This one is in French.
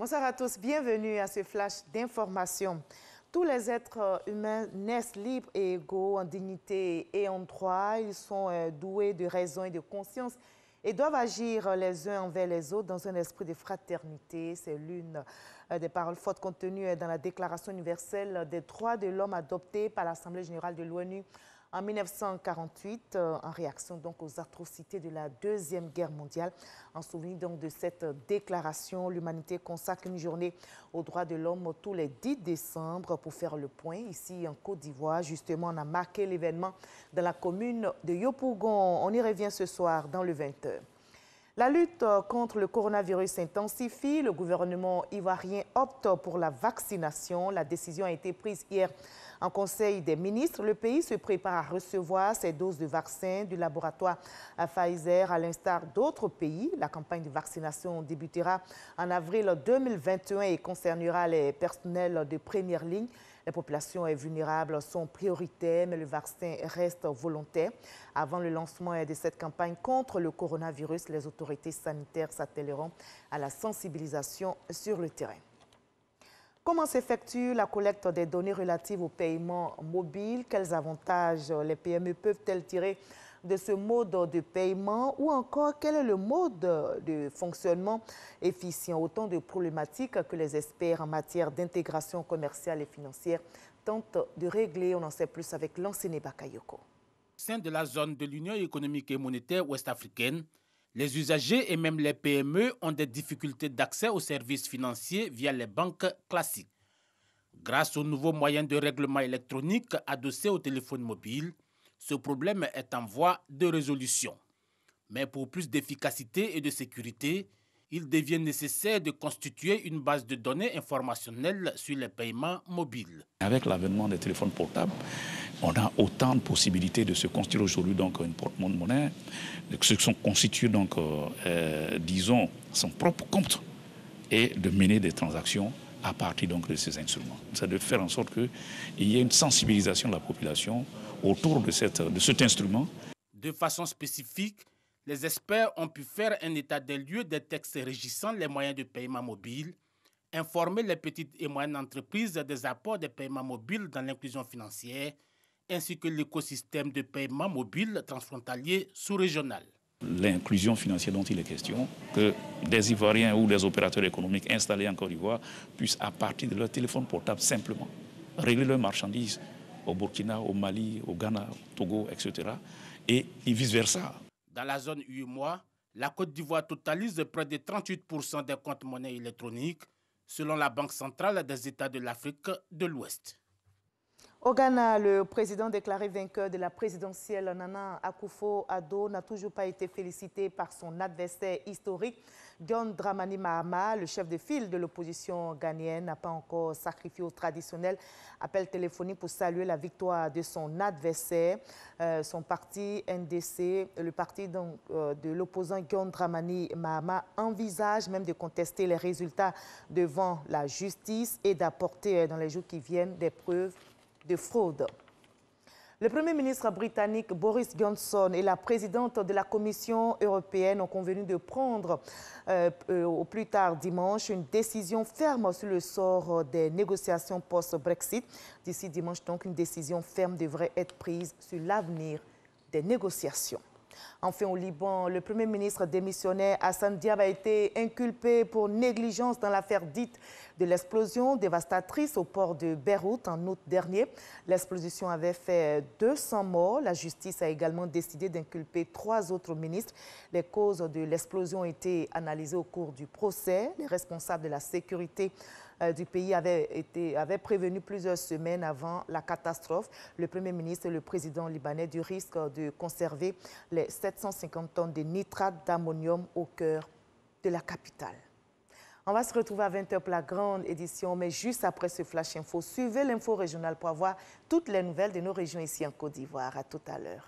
Bonsoir à tous, bienvenue à ce flash d'information. Tous les êtres humains naissent libres et égaux en dignité et en droit. Ils sont doués de raison et de conscience et doivent agir les uns envers les autres dans un esprit de fraternité. C'est l'une des paroles fortes contenues dans la Déclaration universelle des droits de l'homme adoptée par l'Assemblée générale de l'ONU en 1948, en réaction donc aux atrocités de la Deuxième Guerre mondiale. En souvenir donc de cette déclaration, l'humanité consacre une journée aux droits de l'homme tous les 10 décembre pour faire le point. Ici en Côte d'Ivoire, justement, on a marqué l'événement dans la commune de Yopougon. On y revient ce soir dans le 20h. La lutte contre le coronavirus s'intensifie. Le gouvernement ivoirien opte pour la vaccination. La décision a été prise hier en Conseil des ministres. Le pays se prépare à recevoir ses doses de vaccins du laboratoire Pfizer, à l'instar d'autres pays. La campagne de vaccination débutera en avril 2021 et concernera les personnels de première ligne. Les populations vulnérables sont prioritaires, mais le vaccin reste volontaire. Avant le lancement de cette campagne contre le coronavirus, les autorités sanitaires s'attelleront à la sensibilisation sur le terrain. Comment s'effectue la collecte des données relatives au paiement mobile? Quels avantages les PME peuvent-elles tirer de ce mode de paiement? Ou encore, quel est le mode de fonctionnement efficient? Autant de problématiques que les experts en matière d'intégration commerciale et financière tentent de régler. On en sait plus avec Lansene Bakayoko. Au sein de la zone de l'Union économique et monétaire ouest-africaine, les usagers et même les PME ont des difficultés d'accès aux services financiers via les banques classiques. Grâce aux nouveaux moyens de règlement électronique adossés au téléphone mobile, ce problème est en voie de résolution. Mais pour plus d'efficacité et de sécurité, il devient nécessaire de constituer une base de données informationnelles sur les paiements mobiles. Avec l'avènement des téléphones portables, on a autant de possibilités de se constituer aujourd'hui donc une porte-monnaie, de se constituer donc, disons, son propre compte et de mener des transactions à partir donc de ces instruments. C'est de faire en sorte qu'il y ait une sensibilisation de la population autour de cet instrument. De façon spécifique, les experts ont pu faire un état des lieux des textes régissant les moyens de paiement mobile, informer les petites et moyennes entreprises des apports des paiements mobiles dans l'inclusion financière, ainsi que l'écosystème de paiement mobile transfrontalier sous-régional. L'inclusion financière dont il est question, que des Ivoiriens ou des opérateurs économiques installés en Côte d'Ivoire puissent, à partir de leur téléphone portable, simplement régler leurs marchandises au Burkina, au Mali, au Ghana, au Togo, etc. et vice-versa. Dans la zone UEMOA, la Côte d'Ivoire totalise près de 38% des comptes monnaie électroniques, selon la Banque centrale des États de l'Afrique de l'Ouest. Au Ghana, le président déclaré vainqueur de la présidentielle, Nana Akufo-Addo, n'a toujours pas été félicité par son adversaire historique, John Dramani Mahama. Le chef de file de l'opposition ghanéenne n'a pas encore sacrifié au traditionnel appel téléphonique pour saluer la victoire de son adversaire. Son parti NDC, le parti donc, de l'opposant John Dramani Mahama, envisage même de contester les résultats devant la justice et d'apporter dans les jours qui viennent des preuves de fraude. Le Premier ministre britannique Boris Johnson et la présidente de la Commission européenne ont convenu de prendre au plus tard dimanche une décision ferme sur le sort des négociations post-Brexit. D'ici dimanche, donc, une décision ferme devrait être prise sur l'avenir des négociations. Enfin, au Liban, le Premier ministre démissionnaire Hassan Diab a été inculpé pour négligence dans l'affaire dite de l'explosion dévastatrice au port de Beyrouth en août dernier. L'explosion avait fait 200 morts. La justice a également décidé d'inculper 3 autres ministres. Les causes de l'explosion ont été analysées au cours du procès. Les responsables de la sécurité du pays avaient prévenu plusieurs semaines avant la catastrophe le Premier ministre et le président libanais du risque de conserver les 750 tonnes de nitrate d'ammonium au cœur de la capitale. On va se retrouver à 20h pour la grande édition, mais juste après ce Flash Info, suivez l'info régionale pour avoir toutes les nouvelles de nos régions ici en Côte d'Ivoire. À tout à l'heure.